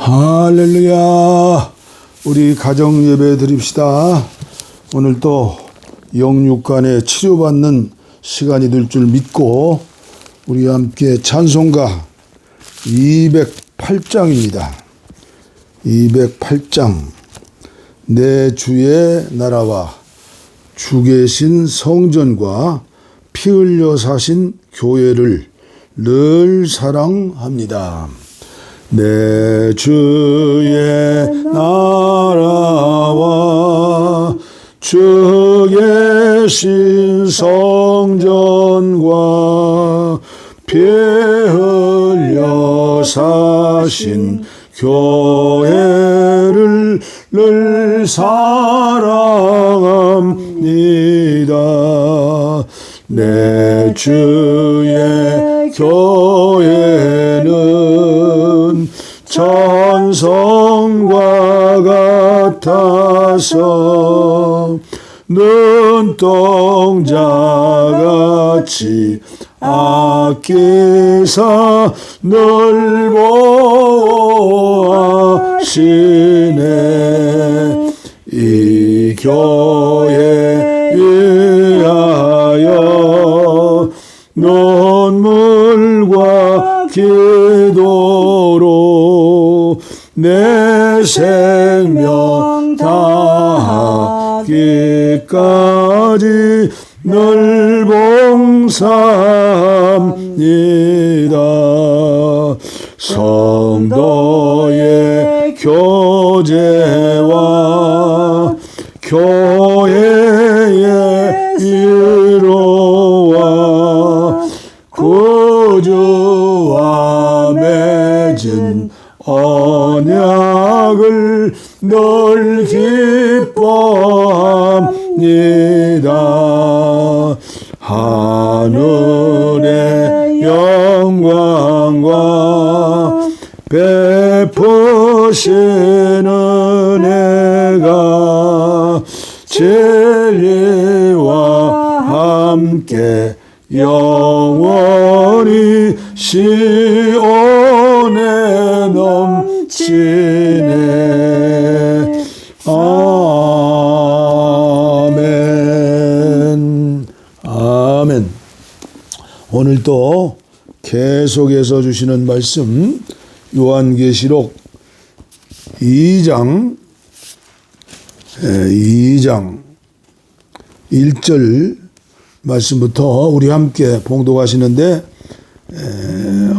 할렐루야. 우리 가정 예배 드립시다. 오늘 또 영육간에 치료받는 시간이 될 줄 믿고 우리 함께 찬송가 208장입니다. 208장. 내 주의 나라와 주 계신 성전과 피 흘려 사신 교회를 늘 사랑합니다. 내 주의 나라와 주 계신 성전과 피 흘려 사신 교회를 늘 사랑합니다. 내 주의 교회는 천성과 같아서 눈동자같이 아끼사 늘 보호하시네. 이 교회 위하여 눈물과 기도로 내 생명 다하기까지 늘 봉사합니다. 성도의 교제와 교회의 위로와 구주와 맺은 언약을 늘 기뻐합니다. 하늘의 영광과 베푸시는 은혜가 진리와 함께 영원히 시온에 넘치네. 아멘. 아멘. 오늘 또 계속해서 주시는 말씀 요한계시록 2장 1절 말씀부터 우리 함께 봉독하시는데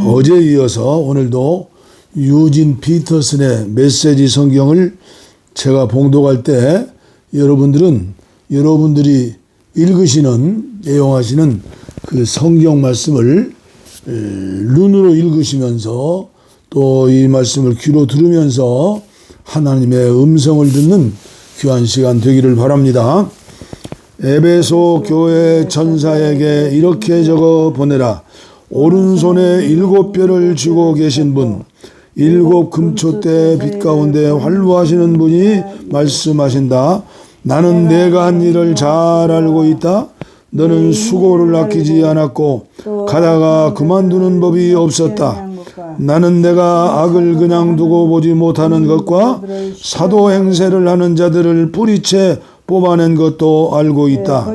어제 이어서 오늘도 유진 피터슨의 메시지 성경을 제가 봉독할 때 여러분들이 읽으시는 애용하시는 그 성경 말씀을 눈으로 읽으시면서 또 이 말씀을 귀로 들으면서 하나님의 음성을 듣는 귀한 시간 되기를 바랍니다. 에베소 교회 전사에게 이렇게 적어 보내라. 오른손에 7뼈를 쥐고 계신 분, 7 금초대 빛 가운데 활루하시는 분이 말씀하신다. 나는 내가 한 일을 잘 알고 있다. 너는 수고를 아끼지 않았고 가다가 그만두는 법이 없었다. 나는 내가 악을 그냥 두고 보지 못하는 것과 사도 행세를 하는 자들을 뿌리채 뽑아낸 것도 알고 있다.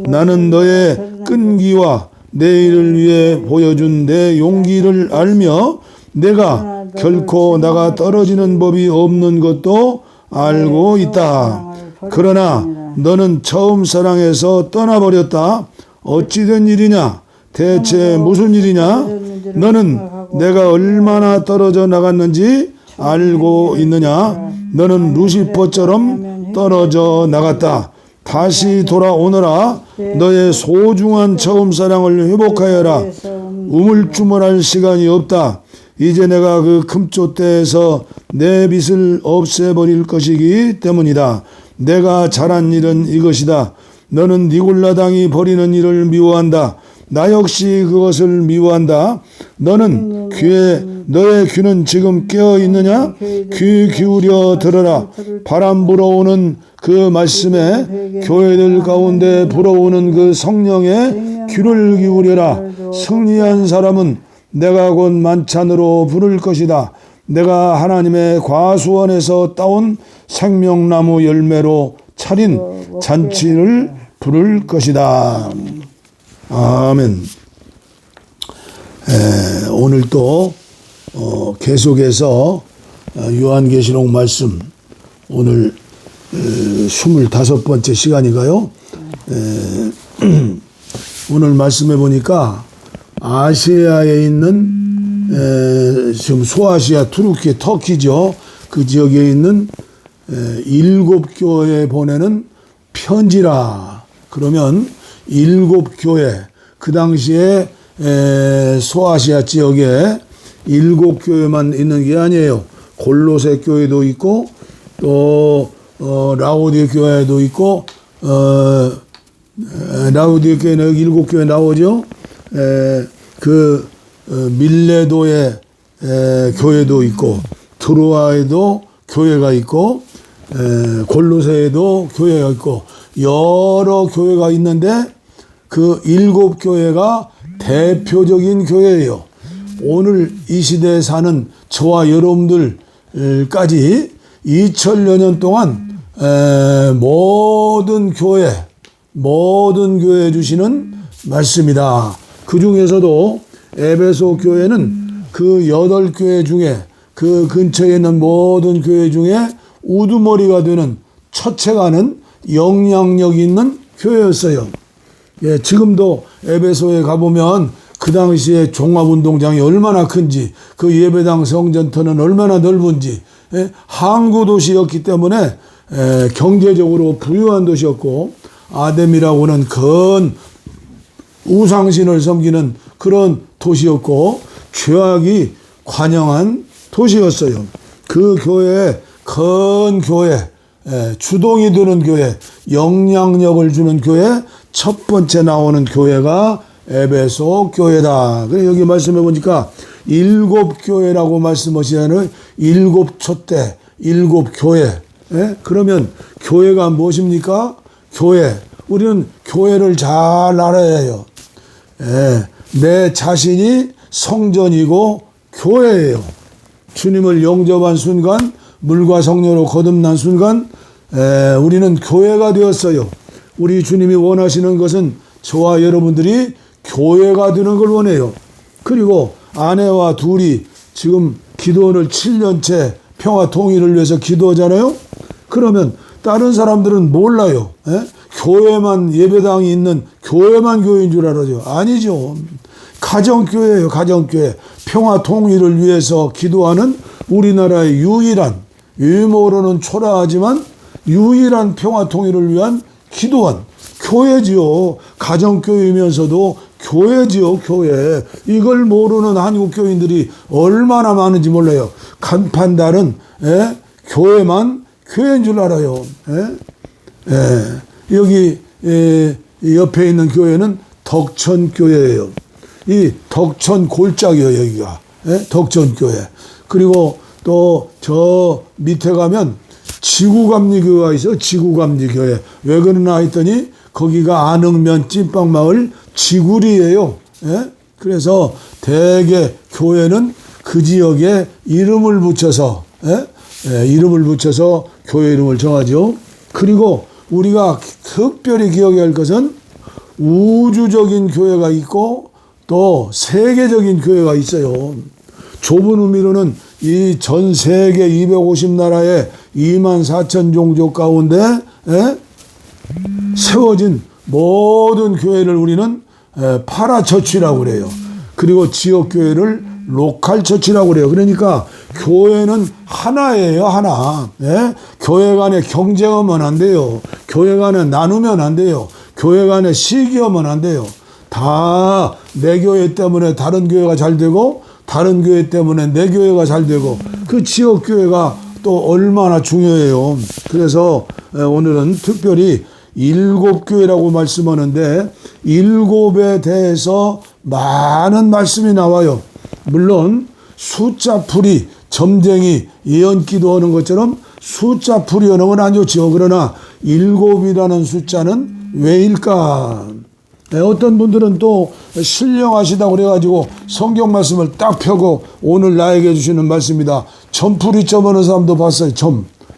나는 너의 끈기와 내 일을 위해 보여준 내 용기를 알며 내가 결코 나가 떨어지는 법이 없는 것도 알고 있다. 그러나 너는 처음 사랑에서 떠나버렸다. 어찌된 일이냐? 대체 무슨 일이냐? 너는 내가 얼마나 떨어져 나갔는지 알고 있느냐? 너는 루시퍼처럼 떨어져 나갔다. 다시 돌아오너라. 너의 소중한 처음 사랑을 회복하여라. 우물쭈물할 시간이 없다. 이제 내가 그 금초대에서 내 빚을 없애버릴 것이기 때문이다. 내가 잘한 일은 이것이다. 너는 니골라당이 버리는 일을 미워한다. 나 역시 그것을 미워한다. 너는 너의 귀는 지금 깨어 있느냐? 귀 기울여 들어라. 바람 불어오는 그 말씀에 교회들 가운데 불어오는 그 성령에 귀를 기울여라. 승리한 사람은 내가 곧 만찬으로 부를 것이다. 내가 하나님의 과수원에서 따온 생명나무 열매로 차린 잔치를 부를 것이다. 아멘. 오늘 또 계속해서 요한계시록 말씀, 오늘 25번째 시간인가요? 오늘 말씀해 보니까 아시아에 있는 지금 소아시아, 투르키, 터키죠. 그 지역에 있는 7교회에 보내는 편지라. 그러면 7교회, 그 당시에 소아시아 지역에 7교회만 있는 게 아니에요. 골로새 교회도 있고 또 라오디게 교회도 있고 라오디게 교회는 7교회 나오죠. 밀레도의 교회도 있고 드로아에도 교회가 있고 골로새에도 교회가 있고 여러 교회가 있는데 그 7교회가 대표적인 교회예요. 오늘 이 시대에 사는 저와 여러분들까지 2000여 년 동안 모든 교회에 주시는 말씀이다. 그 중에서도 에베소 교회는 그 8교회 중에 그 근처에 있는 모든 교회 중에 우두머리가 되는 첫째가는 영향력 있는 교회였어요. 예, 지금도 에베소에 가보면 그 당시에 종합운동장이 얼마나 큰지, 그 예배당 성전터는 얼마나 넓은지, 항구 도시였기 때문에 경제적으로 부유한 도시였고, 아뎀이라고는 큰 우상신을 섬기는 그런 도시였고, 죄악이 관영한 도시였어요. 그 교회에, 큰 교회, 주동이 드는 교회, 영향력을 주는 교회, 첫 번째 나오는 교회가 에베소 교회다. 그래 여기 말씀해 보니까 7교회라고 말씀하시잖아요. 7촛대, 7교회. 그러면 교회가 무엇입니까? 교회. 우리는 교회를 잘 알아야 해요. 내 자신이 성전이고 교회예요. 주님을 영접한 순간, 물과 성령으로 거듭난 순간 우리는 교회가 되었어요. 우리 주님이 원하시는 것은 저와 여러분들이 교회가 되는 걸 원해요. 그리고 아내와 둘이 지금 기도원을 7년째 평화 통일을 위해서 기도하잖아요. 그러면 다른 사람들은 몰라요. 교회만, 예배당이 있는 교회만 교회인 줄 알아요. 아니죠. 가정교회예요. 가정교회. 평화 통일을 위해서 기도하는 우리나라의 유일한, 유머로는 초라하지만 유일한 평화 통일을 위한 기도원, 교회지요. 가정교회이면서도 교회지요. 교회. 이걸 모르는 한국 교인들이 얼마나 많은지 몰라요. 간판달은 교회만 교회인 줄 알아요. 여기 옆에 있는 교회는 덕천교회예요. 이 덕천 골짜기예요. 여기가 덕천교회. 그리고 또 저 밑에 가면 지구감리교회가 있어요. 지구감리교회. 왜 그러나 했더니 거기가 안흥면 찐빵마을 지구리예요. 그래서 대개 교회는 그 지역에 이름을 붙여서 이름을 붙여서 교회 이름을 정하죠. 그리고 우리가 특별히 기억해야 할 것은 우주적인 교회가 있고 또 세계적인 교회가 있어요. 좁은 의미로는 이 전 세계 250나라의 24,000 종족 가운데 세워진 모든 교회를 우리는 파라처치라고 그래요. 그리고 지역교회를 로컬처치라고 그래요. 그러니까 교회는 하나예요. 하나. 교회 간에 경쟁하면 안 돼요. 교회 간에 나누면 안 돼요. 교회 간에 시기하면 안 돼요. 다 내 교회 때문에 다른 교회가 잘 되고 다른 교회 때문에 내 교회가 잘 되고 그 지역교회가 또 얼마나 중요해요. 그래서 오늘은 특별히 7교회라고 말씀하는데 7에 대해서 많은 말씀이 나와요. 물론 숫자풀이 점쟁이 예언기도 하는 것처럼 숫자풀이 하는 건 안 좋죠. 그러나 7이라는 숫자는 왜일까? 어떤 분들은 또 신령하시다고 그래가지고 성경 말씀을 딱 펴고 오늘 나에게 주시는 말씀이다. 점풀이 점하는 사람도 봤어요.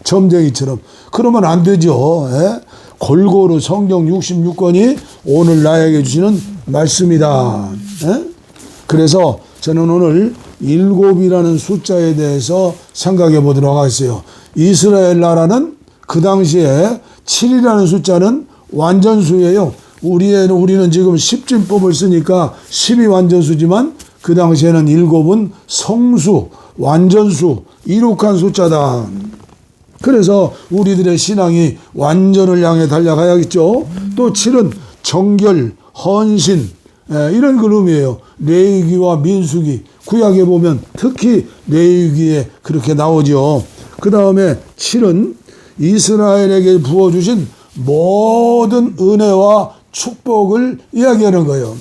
점쟁이처럼. 그러면 안 되죠. 예? 골고루 성경 66권이 오늘 나에게 주시는 말씀이다. 예? 그래서 저는 오늘 7이라는 숫자에 대해서 생각해 보도록 하겠어요. 이스라엘 나라는 그 당시에 7이라는 숫자는 완전수예요. 우리는 지금 10진법을 쓰니까 10이 완전수지만 그 당시에는 7은 성수, 완전수, 이룩한 숫자다. 그래서 우리들의 신앙이 완전을 향해 달려가야겠죠. 또 7은 정결, 헌신, 이런 그림이에요. 레위기와 민수기, 구약에 보면 특히 레위기에 그렇게 나오죠. 그 다음에 7은 이스라엘에게 부어주신 모든 은혜와 축복을 이야기하는 거예요.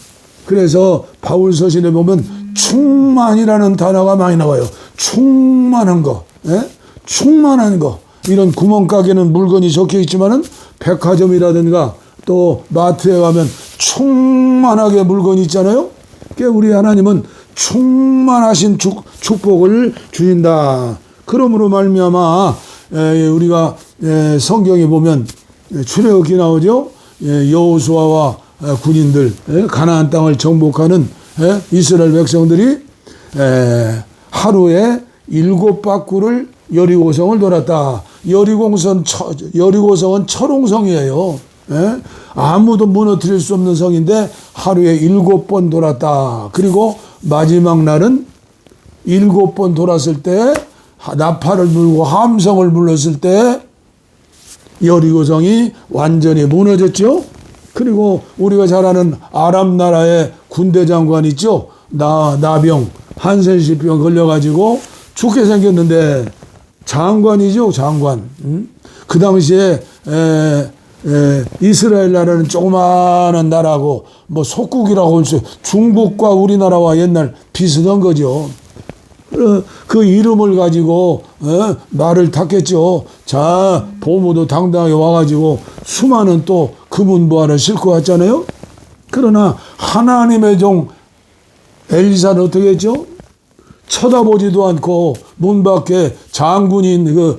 그래서 바울 서신에 보면 충만이라는 단어가 많이 나와요. 충만한 거, 충만한 거. 이런 구멍가게는 물건이 적혀 있지만은 백화점이라든가 또 마트에 가면 충만하게 물건이 있잖아요. 그러니까 우리 하나님은 충만하신 축복을 주신다. 그러므로 말미암아 우리가 성경에 보면 출애굽기 나오죠. 여호수아와 군인들 가나안 땅을 정복하는 이스라엘 백성들이 하루에 7바퀴를 여리고성을 돌았다. 여리고성은 철옹성이에요. 아무도 무너뜨릴 수 없는 성인데 하루에 7번 돌았다. 그리고 마지막 날은 7번 돌았을 때 나팔을 불고 함성을 불렀을 때 여리고성이 완전히 무너졌죠. 그리고 우리가 잘 아는 아람 나라의 군대 장관 있죠. 나병, 한센시병 걸려가지고 죽게 생겼는데 장관이죠, 장관. 그 당시에 이스라엘 나라는 조그마한 나라고 뭐 속국이라고 할 수, 중국과 우리나라와 옛날 비슷한 거죠. 그 이름을 가지고 말을 탔겠죠. 자, 보무도 당당하게 와가지고 수많은 또 금은보화를 싣고 왔잖아요. 그러나 하나님의 종 엘리사는 어떻게 했죠? 쳐다보지도 않고 문 밖에 장군인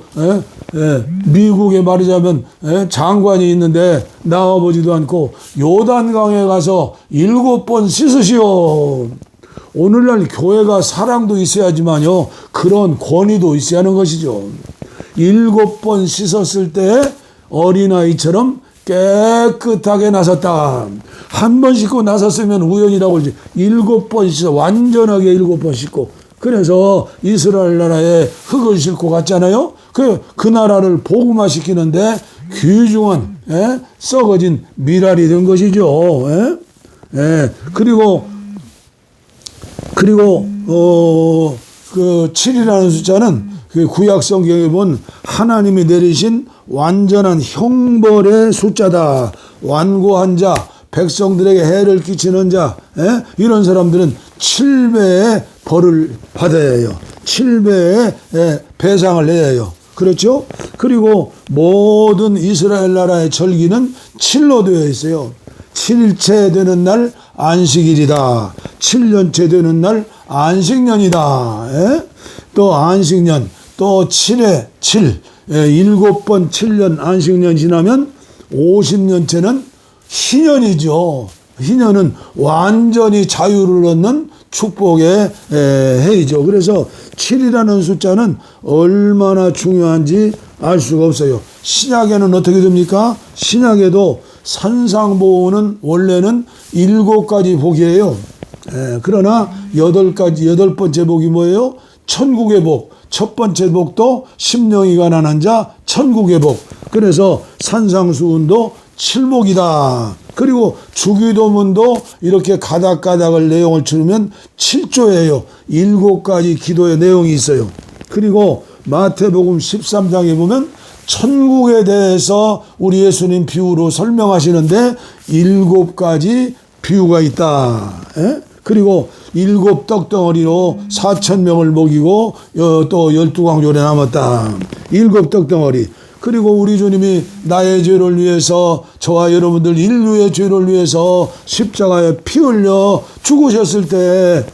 미국에 말하자면 장관이 있는데 나와보지도 않고 요단강에 가서 7번 씻으시오. 오늘날 교회가 사랑도 있어야지만요, 그런 권위도 있어야 하는 것이죠. 7번 씻었을 때 어린아이처럼 깨끗하게 나섰다. 한 번 씻고 나섰으면 우연이라고 그러지. 7번 씻어, 완전하게 7번 씻고. 그래서 이스라엘 나라에 흙을 싣고 갔잖아요. 그 나라를 복음화시키는데 귀중한 썩어진 미랄이 된 것이죠. 그리고 그 7이라는 숫자는 그 구약 성경에 본 하나님이 내리신 완전한 형벌의 숫자다. 완고한 자, 백성들에게 해를 끼치는 자, 이런 사람들은 7배의 벌을 받아야 해요. 7배의 배상을 내야 해요. 그렇죠? 그리고 모든 이스라엘 나라의 절기는 7로 되어 있어요. 7일째 되는 날 안식일이다. 7년째 되는 날 안식년이다. 또 안식년, 또 7회 7, 7번 7년 안식년 지나면 50년째는 희년이죠. 희년은 완전히 자유를 얻는 축복의 해이죠. 그래서 7이라는 숫자는 얼마나 중요한지 알 수가 없어요. 신약에는 어떻게 됩니까? 신약에도 산상보호는 원래는 7가지 복이에요. 그러나 8번째 복이 뭐예요? 천국의 복. 첫 번째 복도 심령이 가난한 자 천국의 복. 그래서 산상수훈도 7복이다. 그리고 주기도문도 이렇게 가닥가닥을 내용을 치르면 7조예요. 7가지 기도의 내용이 있어요. 그리고 마태복음 13장에 보면 천국에 대해서 우리 예수님 비유로 설명하시는데 7가지 비유가 있다. 그리고 7 떡덩어리로 4,000명을 먹이고 또 12광절에 남았다. 7 떡덩어리. 그리고 우리 주님이 나의 죄를 위해서, 저와 여러분들 인류의 죄를 위해서 십자가에 피 흘려 죽으셨을 때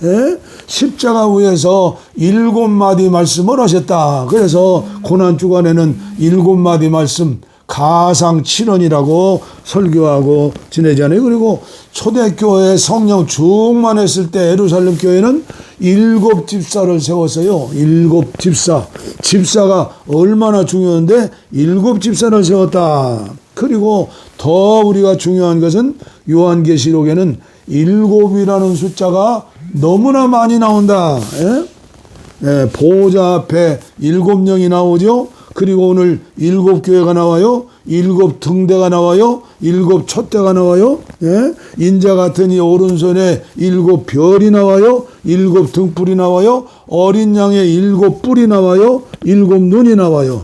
십자가 위에서 7마디 말씀을 하셨다. 그래서 고난주간에는 7마디 말씀 가상 7원이라고 설교하고 지내잖아요. 그리고 초대교회 성령 충만했을 때 예루살렘 교회는 7집사를 세웠어요. 7집사. 집사가 얼마나 중요한데 7집사를 세웠다. 그리고 더 우리가 중요한 것은 요한계시록에는 7이라는 숫자가 너무나 많이 나온다. 보호자 앞에 7명이 나오죠. 그리고 오늘 7교회가 나와요. 7등대가 나와요. 7촛대가 나와요. 인자 같은 이 오른손에 7별이 나와요. 7등불이 나와요. 어린 양의 7뿔이 나와요. 7눈이 나와요.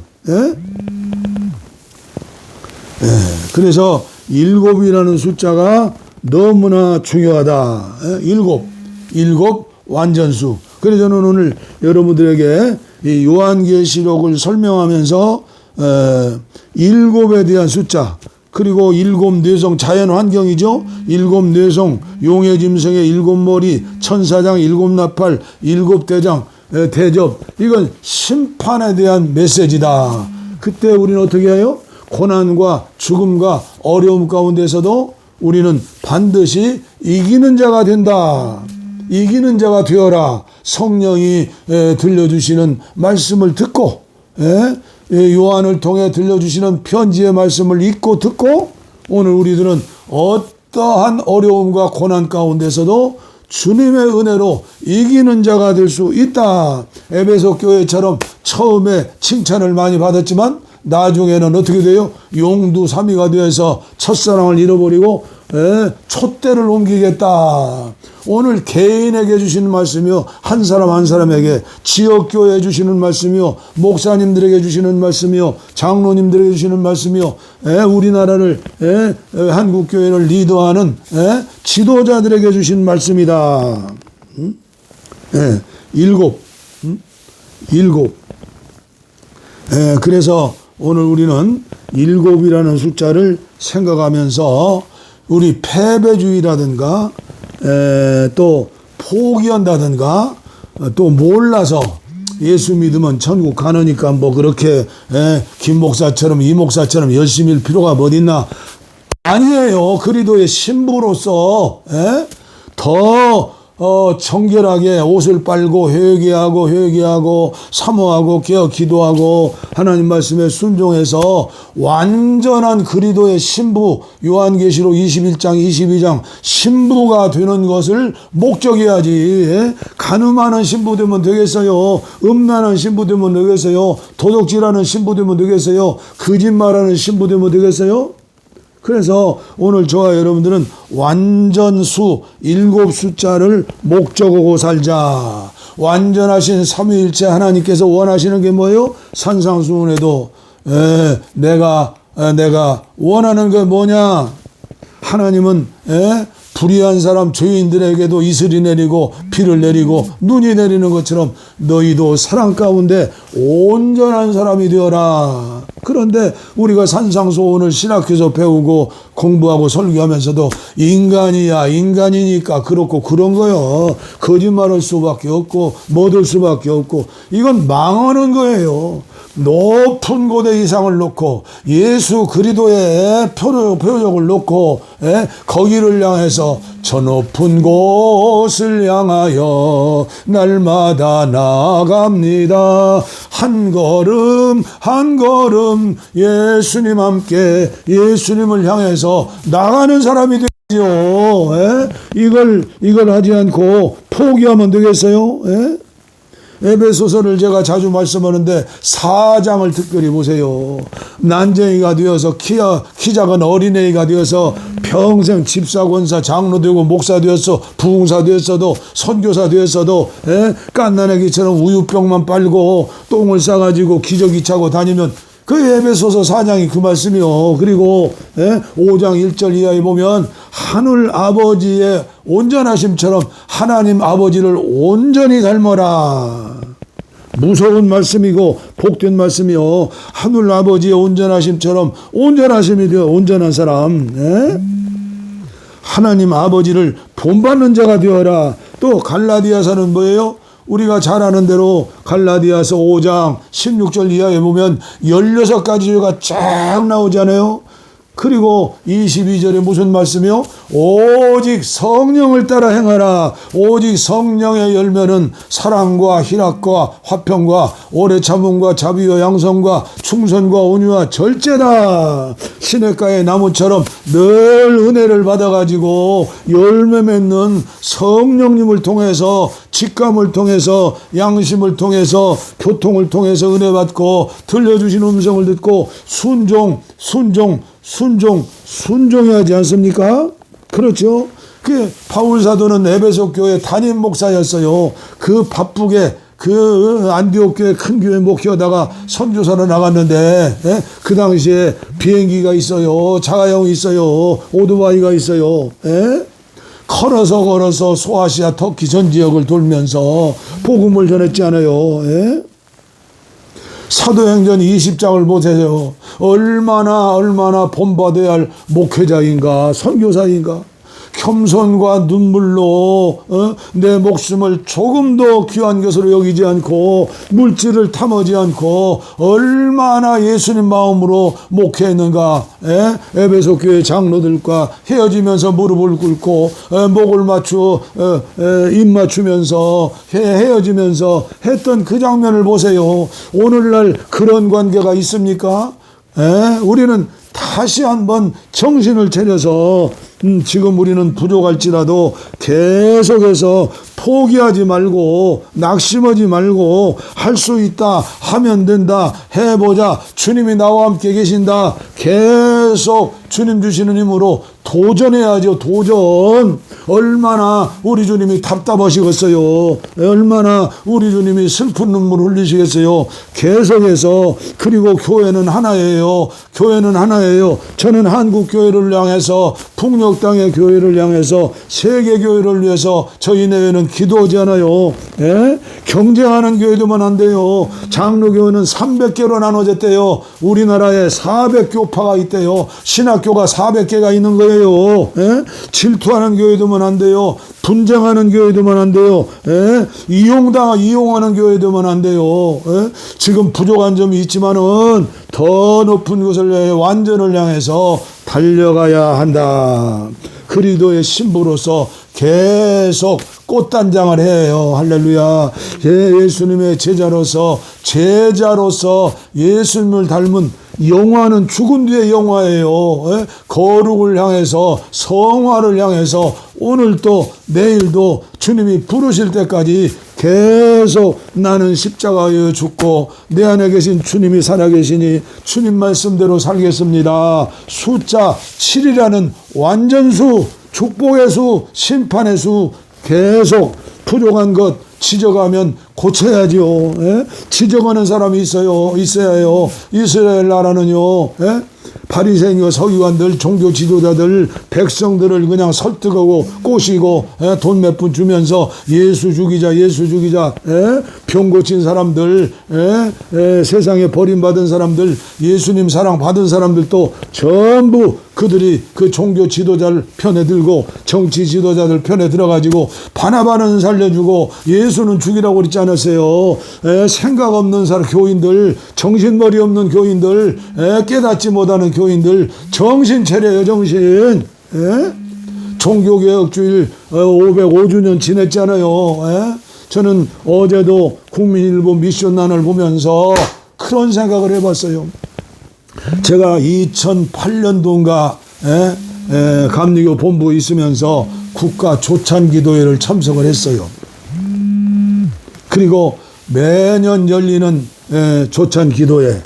그래서 7이라는 숫자가 너무나 중요하다. 7 완전수. 그래서 저는 오늘 여러분들에게 이 요한계시록을 설명하면서 7에 대한 숫자, 그리고 7뇌성 자연 환경이죠. 7뇌성, 용의 짐승의 7머리, 천사장 7나팔, 7대장, 대접. 이건 심판에 대한 메시지다. 그때 우리는 어떻게 해요? 고난과 죽음과 어려움 가운데서도 우리는 반드시 이기는 자가 된다. 이기는 자가 되어라. 성령이 들려주시는 말씀을 듣고, 요한을 통해 들려주시는 편지의 말씀을 읽고 듣고, 오늘 우리들은 어떠한 어려움과 고난 가운데서도 주님의 은혜로 이기는 자가 될 수 있다. 에베소 교회처럼 처음에 칭찬을 많이 받았지만 나중에는 어떻게 돼요? 용두사미가 되어서 첫사랑을 잃어버리고 촛대를 옮기겠다. 오늘 개인에게 주시는 말씀이요, 한 사람 한 사람에게, 지역교회에 주시는 말씀이요, 목사님들에게 주시는 말씀이요, 장로님들에게 주시는 말씀이요, 우리나라를 한국교회를 리더하는 지도자들에게 주신 말씀이다. 7. 그래서 오늘 우리는 7이라는 숫자를 생각하면서 우리 패배주의라든가 또 포기한다든가 또 몰라서 예수 믿으면 천국 가느니까 뭐 그렇게 김 목사처럼 이 목사처럼 열심히 할 필요가 뭐 있나. 아니에요. 그리도의 신부로서 더 정결하게 옷을 빨고 회개하고 사모하고 기도하고 하나님 말씀에 순종해서 완전한 그리도의 신부, 요한계시록 21장 22장 신부가 되는 것을 목적해야지. 간음하는 신부 되면 되겠어요? 음란한 신부 되면 되겠어요? 도둑질하는 신부 되면 되겠어요? 거짓말하는 신부 되면 되겠어요? 그래서 오늘 저와 여러분들은 완전수 7 숫자를 목적하고 살자. 완전하신 삼위일체 하나님께서 원하시는 게 뭐예요? 산상수훈에도 내가 원하는 게 뭐냐? 하나님은 불의한 사람 죄인들에게도 이슬이 내리고 비를 내리고 눈이 내리는 것처럼 너희도 사랑 가운데 온전한 사람이 되어라. 그런데 우리가 산상수훈을 신학교에서 배우고 공부하고 설교하면서도 인간이니까 그렇고 그런 거요. 거짓말할 수밖에 없고 못할 수밖에 없고, 이건 망하는 거예요. 높은 고대 이상을 놓고 예수 그리스도의 표적을 놓고 거기를 향해서 저 높은 곳을 향하여 날마다 나아갑니다. 한 걸음 한 걸음 예수님 함께 예수님을 향해서 나가는 사람이 되죠. 이걸 하지 않고 포기하면 되겠어요? 에베소서를 제가 자주 말씀하는데 4장을 특별히 보세요. 난쟁이가 되어서 키 작은 어린애가 되어서 평생 집사, 권사, 장로 되고 목사 되었어, 부흥사 되었어도 선교사 되었어도 깐난애기처럼 우유병만 빨고 똥을 싸가지고 기저귀 차고 다니면 그 에베소서 4장이 그 말씀이요. 그리고 5장 1절 이하에 보면 하늘 아버지의 온전하심처럼 하나님 아버지를 온전히 닮아라. 무서운 말씀이고 복된 말씀이요. 하늘 아버지의 온전하심처럼 온전하심이 되어 온전한 사람. 하나님 아버지를 본받는 자가 되어라. 또 갈라디아서는 뭐예요? 우리가 잘 아는 대로 갈라디아서 5장 16절 이하에 보면 16가지 죄가 쫙 나오잖아요. 그리고 22절에 무슨 말씀이요? 오직 성령을 따라 행하라. 오직 성령의 열매는 사랑과 희락과 화평과 오래 참음과 자비와 양성과 충성과 온유와 절제다. 시냇가의 나무처럼 늘 은혜를 받아가지고 열매 맺는 성령님을 통해서, 직감을 통해서, 양심을 통해서, 교통을 통해서 은혜 받고 들려주신 음성을 듣고 순종해야지 않습니까? 그렇죠? 그 바울 사도는 에베소 교회 담임 목사였어요. 그 바쁘게 그 안디옥 교회 큰 교회 목회하다가 선교사로 나갔는데, 그 당시에 비행기가 있어요, 자가용이 있어요, 오토바이가 있어요. 걸어서 소아시아 터키 전 지역을 돌면서 복음을 전했지 않아요. 사도행전 20장을 보세요. 얼마나 본받아야 할 목회자인가, 선교사인가. 겸손과 눈물로 내 목숨을 조금도 귀한 것으로 여기지 않고 물질을 탐하지 않고 얼마나 예수님 마음으로 목회했는가. 에베소 교회 장로들과 헤어지면서 무릎을 꿇고 목을 맞추어 입 맞추면서 헤어지면서 했던 그 장면을 보세요. 오늘날 그런 관계가 있습니까? 우리는 다시 한번 정신을 차려서 지금 우리는 부족할지라도 계속해서 포기하지 말고 낙심하지 말고 할 수 있다, 하면 된다, 해보자, 주님이 나와 함께 계신다, 계속 주님 주시는 힘으로 도전해야죠. 도전. 얼마나 우리 주님이 답답하시겠어요. 얼마나 우리 주님이 슬픈 눈물 흘리시겠어요. 계속해서. 그리고 교회는 하나예요. 교회는 하나예요. 저는 한국교회를 향해서, 북녘 땅의 교회를 향해서, 세계교회를 위해서 저희 내외는 기도하지 않아요. 경쟁하는 교회도만 안 돼요. 장로교회는 300개로 나눠졌대요. 우리나라에 400교파가 있대요. 신학교가 400개가 있는 거예요. 질투하는 교회도만 안 돼요. 분쟁하는 교회도만 안 돼요. 이용하는 교회도만 안 돼요. 지금 부족한 점이 있지만은 더 높은 것을 위해 완전을 향해서 달려가야 한다. 그리스도의 신부로서 계속 꽃단장을 해요. 할렐루야. 예수님의 제자로서 예수님을 닮은 영화는 죽은 뒤의 영화예요. 거룩을 향해서, 성화를 향해서 오늘도 내일도 주님이 부르실 때까지 계속 나는 십자가에 죽고 내 안에 계신 주님이 살아계시니 주님 말씀대로 살겠습니다. 숫자 7이라는 완전수, 축복의 수, 심판의 수, 계속 부족한 것 지적하면 고쳐야지요. 지적하는 사람이 있어야 해요. 이스라엘 나라는요, 바리새인과 서기관들, 종교 지도자들, 백성들을 그냥 설득하고 꼬시고 돈 몇 푼 주면서 예수 죽이자, 병 고친 사람들, 세상에 버림받은 사람들, 예수님 사랑 받은 사람들도 전부 그들이 그 종교 지도자를 편에 들고 정치 지도자들 편에 들어가지고 바나바는 살려주고 예수는 죽이라고 그랬지 않았어요. 생각 없는 사람, 교인들, 정신머리 없는 교인들, 깨닫지 못하는 교인들, 정신 차려요, 정신. 종교개혁주일 505주년 지냈잖아요. 저는 어제도 국민일보 미션란을 보면서 그런 생각을 해봤어요. 제가 2008년도인가 감리교 본부에 있으면서 국가 조찬기도회를 참석을 했어요. 그리고 매년 열리는 조찬기도회,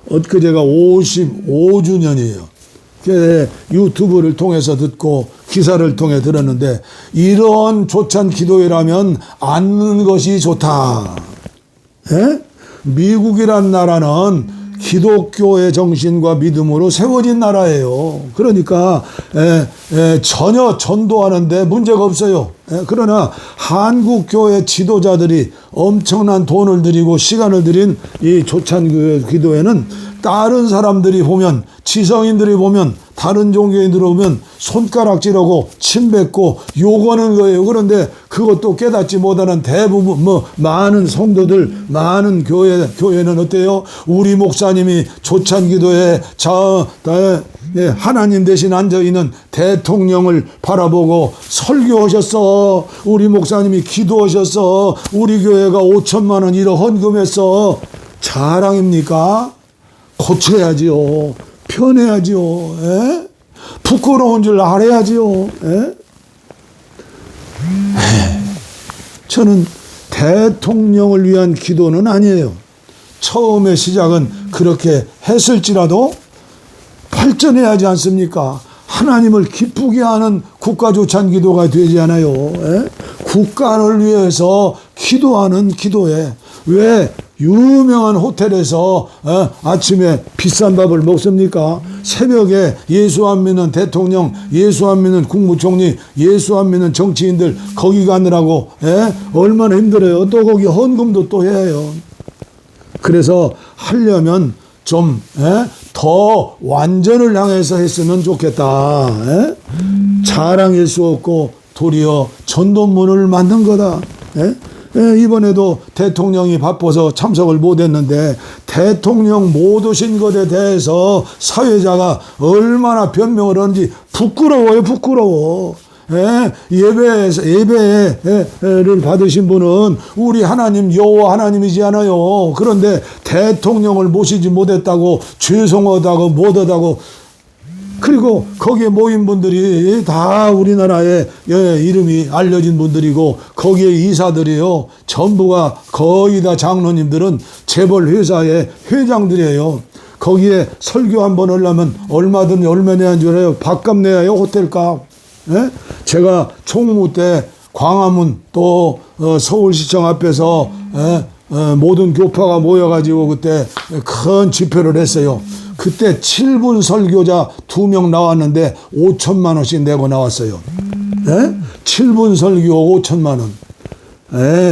엊그제가 55주년이에요. 유튜브를 통해서 듣고 기사를 통해 들었는데 이런 조찬기도회라면 앉는 것이 좋다. 미국이란 나라는 기독교의 정신과 믿음으로 세워진 나라예요. 그러니까 전혀 전도하는데 문제가 없어요. 그러나 한국교회 지도자들이 엄청난 돈을 들이고 시간을 들인 이 조찬기도회는 다른 사람들이 보면, 지성인들이 보면 다른 종교인들 오면 손가락질하고 침 뱉고 욕하는 거예요. 그런데 그것도 깨닫지 못하는 대부분 많은 성도들, 많은 교회는 어때요? 우리 목사님이 조찬기도에 하나님 대신 앉아있는 대통령을 바라보고 설교하셨어. 우리 목사님이 기도하셨어. 우리 교회가 5천만 원 1억 헌금했어. 자랑입니까? 고쳐야지요. 편해야지요. 에? 부끄러운 줄 알아야지요. 에? 저는 대통령을 위한 기도는 아니에요. 처음에 시작은 그렇게 했을지라도 발전해야 하지 않습니까? 하나님을 기쁘게 하는 국가조찬 기도가 되지 않아요. 에? 국가를 위해서 기도하는 기도에 왜 유명한 호텔에서 아침에 비싼 밥을 먹습니까? 새벽에 예수 안 믿는 대통령, 예수 안 믿는 국무총리, 예수 안 믿는 정치인들 거기 가느라고 얼마나 힘들어요. 또 거기 헌금도 또 해야 해요. 그래서 하려면 좀 더 완전을 향해서 했으면 좋겠다. 자랑일 수 없고 도리어 전도문을 만든 거다. 이번에도 대통령이 바빠서 참석을 못했는데 대통령 못 오신 것에 대해서 사회자가 얼마나 변명을 하는지 부끄러워요. 부끄러워. 예배를 받으신 분은 우리 하나님 여호와 하나님이지 않아요. 그런데 대통령을 모시지 못했다고 죄송하다고 못하다고, 그리고 거기에 모인 분들이 다 우리나라에 이름이 알려진 분들이고 거기에 이사들이요 전부가 거의 다 장로님들은 재벌 회사의 회장들이에요. 거기에 설교 한번 하려면 얼마든 얼마 내야 하는 줄 알아요? 밥값 내야 해요. 호텔값. 제가 총무 때 광화문 또 서울시청 앞에서 모든 교파가 모여가지고 그때 큰 집회를 했어요. 그때 7분 설교자 2명 나왔는데 5천만 원씩 내고 나왔어요. 7분 설교 5천만 원.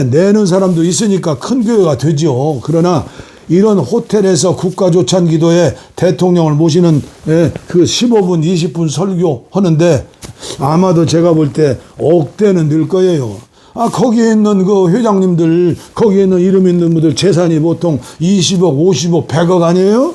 내는 사람도 있으니까 큰 교회가 되죠. 그러나 이런 호텔에서 국가조찬 기도에 대통령을 모시는 그 15분 20분 설교하는데 아마도 제가 볼 때 억대는 늘 거예요. 거기에 있는 그 회장님들, 거기에 있는 이름 있는 분들 재산이 보통 20억, 50억, 100억 아니에요?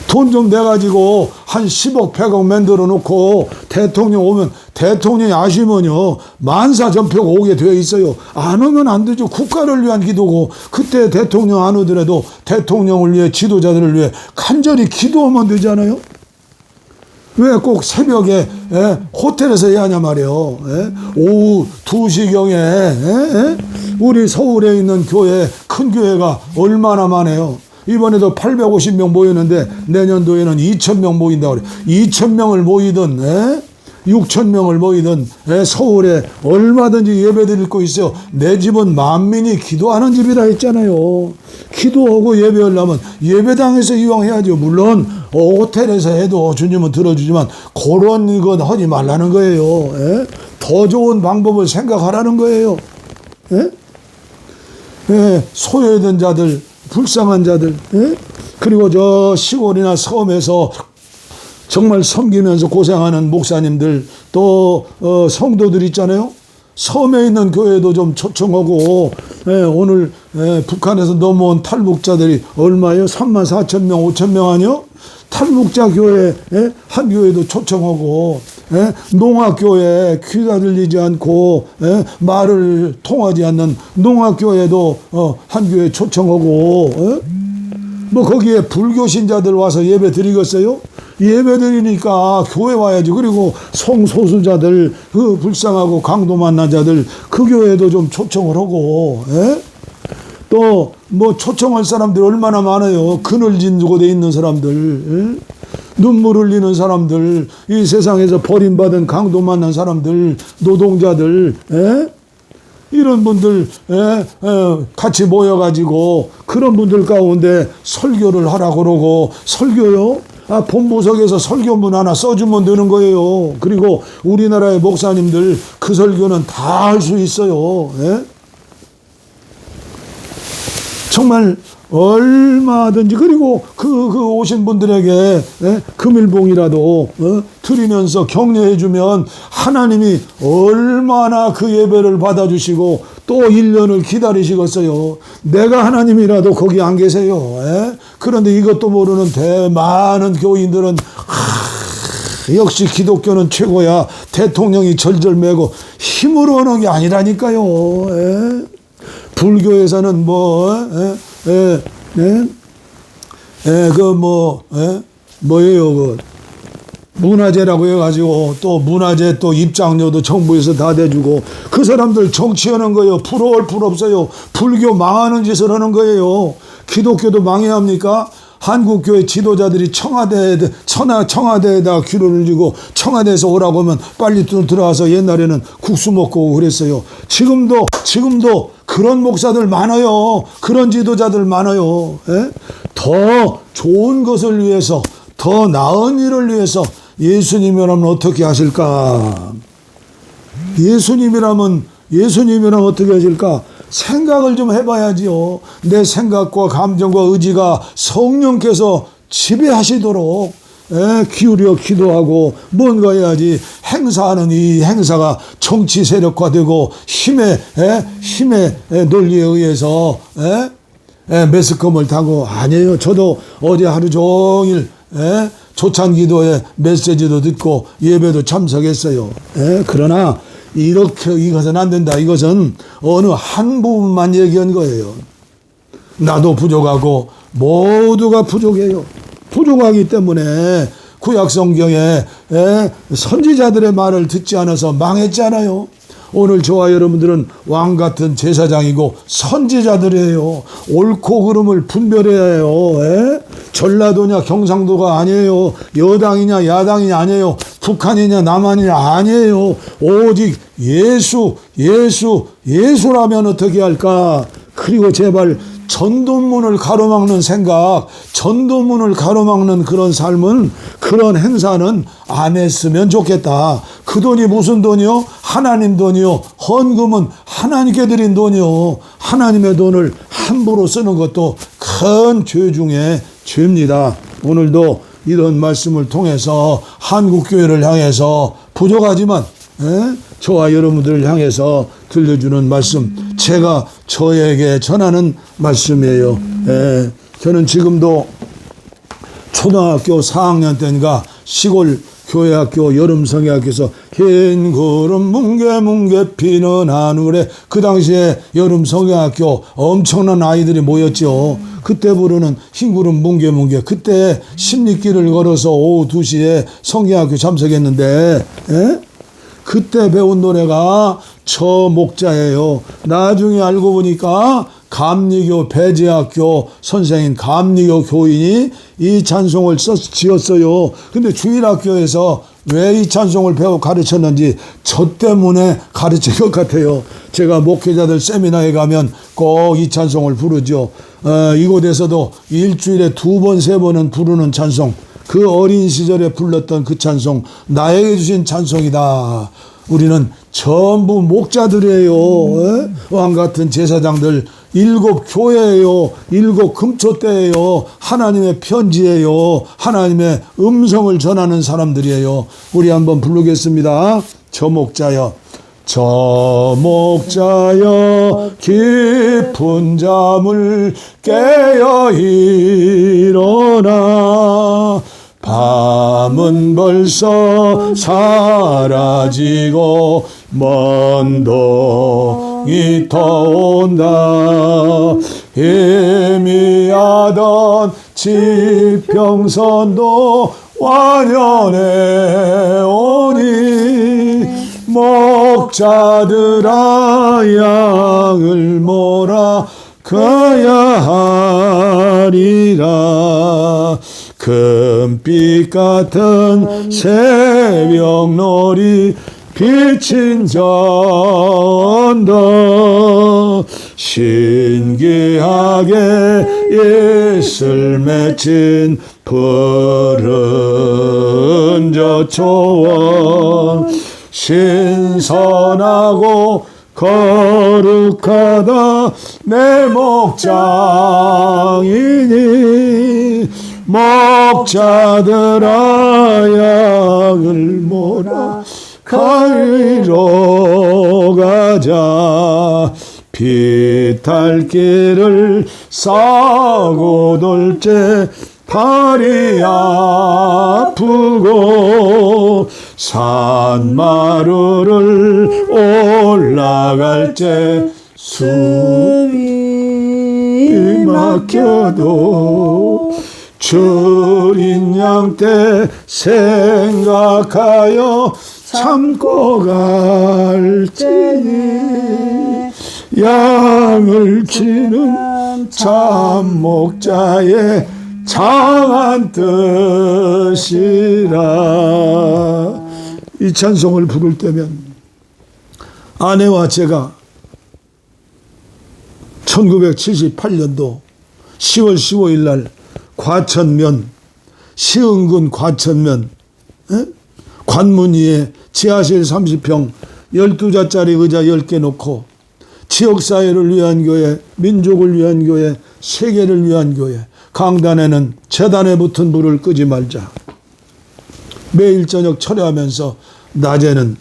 돈 좀 내가지고 한 10억, 100억 만들어 놓고 대통령 오면 대통령이 아시면요 만사전표가 오게 되어 있어요. 안 오면 안 되죠. 국가를 위한 기도고 그때 대통령 안 오더라도 대통령을 위해 지도자들을 위해 간절히 기도하면 되잖아요. 왜 꼭 새벽에 호텔에서 해야 하냐 말이에요. 오후 2시경에 우리 서울에 있는 교회, 큰 교회가 얼마나 많아요. 이번에도 850명 모였는데 내년도에는 2,000명 모인다고 그래요. 2,000명을 모이든 6,000명을 모이든 서울에 얼마든지 예배 드릴 거 있어요. 내 집은 만민이 기도하는 집이라 했잖아요. 기도하고 예배하려면 예배당에서 이왕해야죠. 물론 호텔에서 해도 주님은 들어주지만 그런 건 하지 말라는 거예요. 더 좋은 방법을 생각하라는 거예요. 소외된 자들, 불쌍한 자들, 그리고 저 시골이나 섬에서 정말 섬기면서 고생하는 목사님들, 또 성도들 있잖아요. 섬에 있는 교회도 좀 초청하고, 오늘 북한에서 넘어온 탈북자들이 얼마예요? 34,000명, 5,000명 아니요? 탈북자 교회, 한 교회도 초청하고, 농악교회 귀가 들리지 않고 말을 통하지 않는 농악교회도 한 교회 초청하고, 뭐 거기에 불교 신자들 와서 예배 드리겠어요? 예배 드리니까 교회 와야지. 그리고 성소수자들, 그 불쌍하고 강도 만난 자들, 그 교회도 좀 초청을 하고, 또 뭐 초청할 사람들 얼마나 많아요. 그늘진 곳에 있는 사람들, 눈물 흘리는 사람들, 이 세상에서 버림받은 강도 만난 사람들, 노동자들, 이런 분들 같이 모여가지고 그런 분들 가운데 설교를 하라고 그러고. 설교요? 본부석에서 설교문 하나 써주면 되는 거예요. 그리고 우리나라의 목사님들 그 설교는 다 할 수 있어요. 정말 얼마든지, 그리고 그 오신 분들에게 금일봉이라도 드리면서 격려해주면 하나님이 얼마나 그 예배를 받아주시고 또 1년을 기다리시겠어요. 내가 하나님이라도 거기 안 계세요. 그런데 이것도 모르는 많은 교인들은 역시 기독교는 최고야, 대통령이 절절매고 힘으로 오는 게 아니라니까요. 불교에서는 뭐예요? 문화재라고 해가지고 또 문화재 또 입장료도 정부에서 다 대주고, 그 사람들 정치하는 거예요. 부러울 필요 없어요. 불교 망하는 짓을 하는 거예요. 기독교도 망해야 합니까? 한국교회 지도자들이 청와대에다 귀를 주고 청와대에서 오라고 하면 빨리 들어와서 옛날에는 국수 먹고 오고 그랬어요. 지금도 그런 목사들 많아요. 그런 지도자들 많아요. 더 좋은 것을 위해서, 더 나은 일을 위해서 예수님이라면 어떻게 하실까? 예수님이라면 어떻게 하실까? 생각을 좀 해봐야지요. 내 생각과 감정과 의지가 성령께서 지배하시도록 기울여 기도하고 뭔가 해야지. 행사하는 이 행사가 정치 세력화되고 힘의 논리에 의해서 매스컴을 타고, 아니에요. 저도 어제 하루 종일 조찬기도에 메시지도 듣고 예배도 참석했어요. 그러나 이것은 안 된다. 이것은 어느 한 부분만 얘기한 거예요. 나도 부족하고 모두가 부족해요. 부족하기 때문에 구약성경에 선지자들의 말을 듣지 않아서 망했잖아요. 오늘 저와 여러분들은 왕같은 제사장이고 선지자들이에요. 옳고 그름을 분별해야 해요. 전라도냐 경상도가 아니에요. 여당이냐 야당이냐 아니에요. 북한이냐 남한이냐 아니에요. 오직 예수라면 어떻게 할까? 그리고 제발 전도문을 가로막는 생각, 전도문을 가로막는 그런 삶은, 그런 행사는 안 했으면 좋겠다. 그 돈이 무슨 돈이요? 하나님 돈이요. 헌금은 하나님께 드린 돈이요. 하나님의 돈을 함부로 쓰는 것도 큰 죄 중에 죄입니다. 오늘도 이런 말씀을 통해서 한국교회를 향해서 부족하지만 저와 여러분들을 향해서 들려주는 말씀, 제가 저에게 전하는 말씀이에요. 저는 지금도 초등학교 4학년 때인가 시골 교회학교 여름성회학교에서 흰 구름 뭉게뭉게 피는 하늘에, 그 당시에 여름성회학교 엄청난 아이들이 모였죠. 그때 부르는 흰 구름 뭉게뭉게, 그때 십리길을 걸어서 오후 2시에 성회학교 참석했는데 그때 배운 노래가 저 목자예요. 나중에 알고 보니까 감리교 배제학교 선생인 감리교 교인이 이 찬송을 지었어요. 근데 주일학교에서 왜 이 찬송을 가르쳤는지 저 때문에 가르친 것 같아요. 제가 목회자들 세미나에 가면 꼭 이 찬송을 부르죠. 이곳에서도 일주일에 2번, 3번은 부르는 찬송, 그 어린 시절에 불렀던 그 찬송, 나에게 주신 찬송이다. 우리는 전부 목자들이에요. 왕같은 제사장들, 7 교회예요. 7 금초대예요. 하나님의 편지예요. 하나님의 음성을 전하는 사람들이에요. 우리 한번 부르겠습니다. 저 목자여, 저 목자여, 깊은 잠을 깨어 일어나. 밤은 벌써 사라지고 먼 동이 터온다. 희미하던 지평선도 완연해 오니. 목자들아 양을 몰아 그야 하리라. 금빛 같은 새벽놀이 비친 전도, 신기하게 예술 맺힌 푸른 저 초원. 신선하고 거룩하다 내 목장이니 목자들아 양을 몰아 가리러 가자 비탈 길을 싸고 돌째 다리 아프고 산마루를 올라갈 때 숨이 막혀도 주린 양 때 생각하여 참고 갈지니 양을 치는 참 목자의 장한 뜻이라. 이 찬송을 부를 때면 아내와 제가 1978년도 10월 15일 날 과천면 시흥군 과천면 관문위에 지하실 30평 12자짜리 의자 10개 놓고 지역사회를 위한 교회, 민족을 위한 교회, 세계를 위한 교회, 강단에는 재단에 붙은 불을 끄지 말자. 매일 저녁 철회하면서 낮에는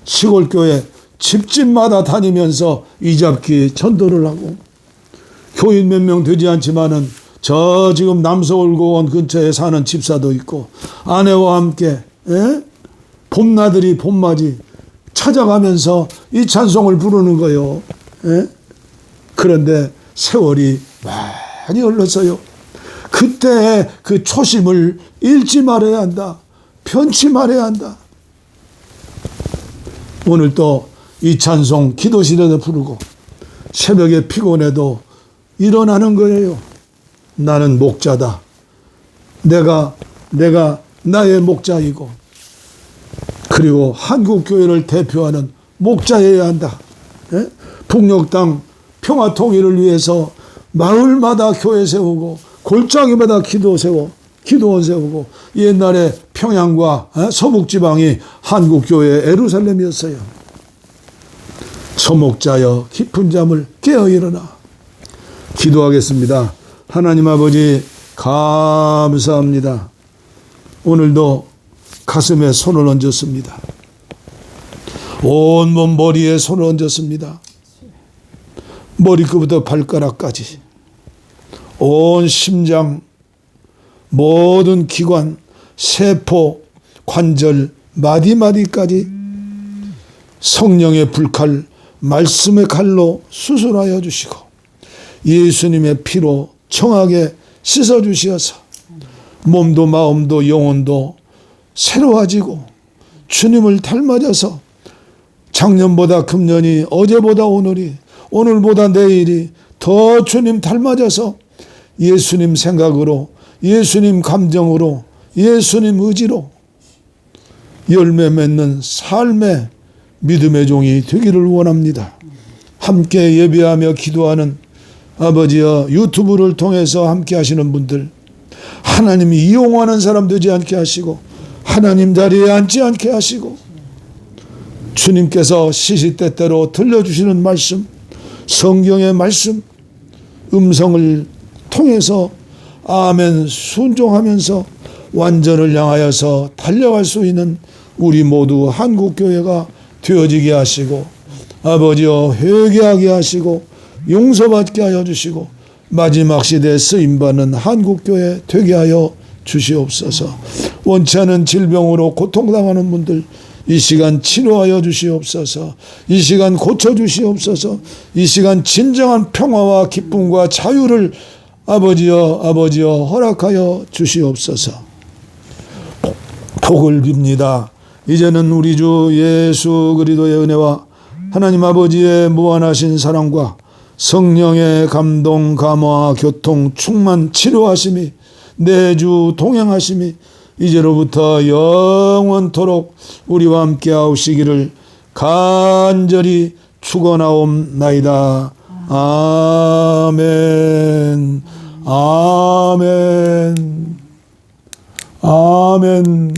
시골교회 집집마다 다니면서 이잡기 전도를 하고 교인 몇 명 되지 않지만은 저 지금 남서울고원 근처에 사는 집사도 있고 아내와 함께 봄나들이 봄맞이 찾아가면서 이 찬송을 부르는 거요. 그런데 세월이 많이 흘렀어요. 그때 그 초심을 잃지 말아야 한다. 편치 말아야 한다. 오늘 또 이 찬송 기도실에서 부르고 새벽에 피곤해도 일어나는 거예요. 나는 목자다. 내가 나의 목자이고 그리고 한국교회를 대표하는 목자여야 한다. 북녘 평화 통일을 위해서 마을마다 교회 세우고 골짜기마다 기도원 세우고 옛날에 평양과 서북지방이 한국교회의 예루살렘이었어요. 소목자여 깊은 잠을 깨어 일어나. 기도하겠습니다. 하나님 아버지 감사합니다. 오늘도 가슴에 손을 얹었습니다. 온몸 머리에 손을 얹었습니다. 머리끝부터 발가락까지 온 심장 모든 기관 세포 관절 마디마디까지 성령의 불칼 말씀의 칼로 수술하여 주시고 예수님의 피로 청하게 씻어 주시어서 몸도 마음도 영혼도 새로워지고 주님을 닮아져서 작년보다 금년이 어제보다 오늘이 오늘보다 내일이 더 주님 닮아져서 예수님 생각으로 예수님 감정으로 예수님 의지로 열매 맺는 삶의 믿음의 종이 되기를 원합니다. 함께 예배하며 기도하는 아버지여 유튜브를 통해서 함께 하시는 분들 하나님이 이용하는 사람 되지 않게 하시고 하나님 자리에 앉지 않게 하시고 주님께서 시시때때로 들려주시는 말씀 성경의 말씀 음성을 통해서 아멘 순종하면서 완전을 향하여서 달려갈 수 있는 우리 모두 한국교회가 되어지게 하시고 아버지여 회개하게 하시고 용서받게 하여 주시고 마지막 시대에 쓰임받는 한국교회 되게 하여 주시옵소서. 원치 않은 질병으로 고통당하는 분들 이 시간 치료하여 주시옵소서. 이 시간 고쳐주시옵소서. 이 시간 진정한 평화와 기쁨과 자유를 아버지여 허락하여 주시옵소서. 복을 빕니다. 이제는 우리 주 예수 그리스도의 은혜와 하나님 아버지의 무한하신 사랑과 성령의 감동 감화 교통 충만 치료하심이 내주 동행하심이 이제로부터 영원토록 우리와 함께 하시기를 간절히 축원하옵나이다. 아멘. 아멘. 아멘.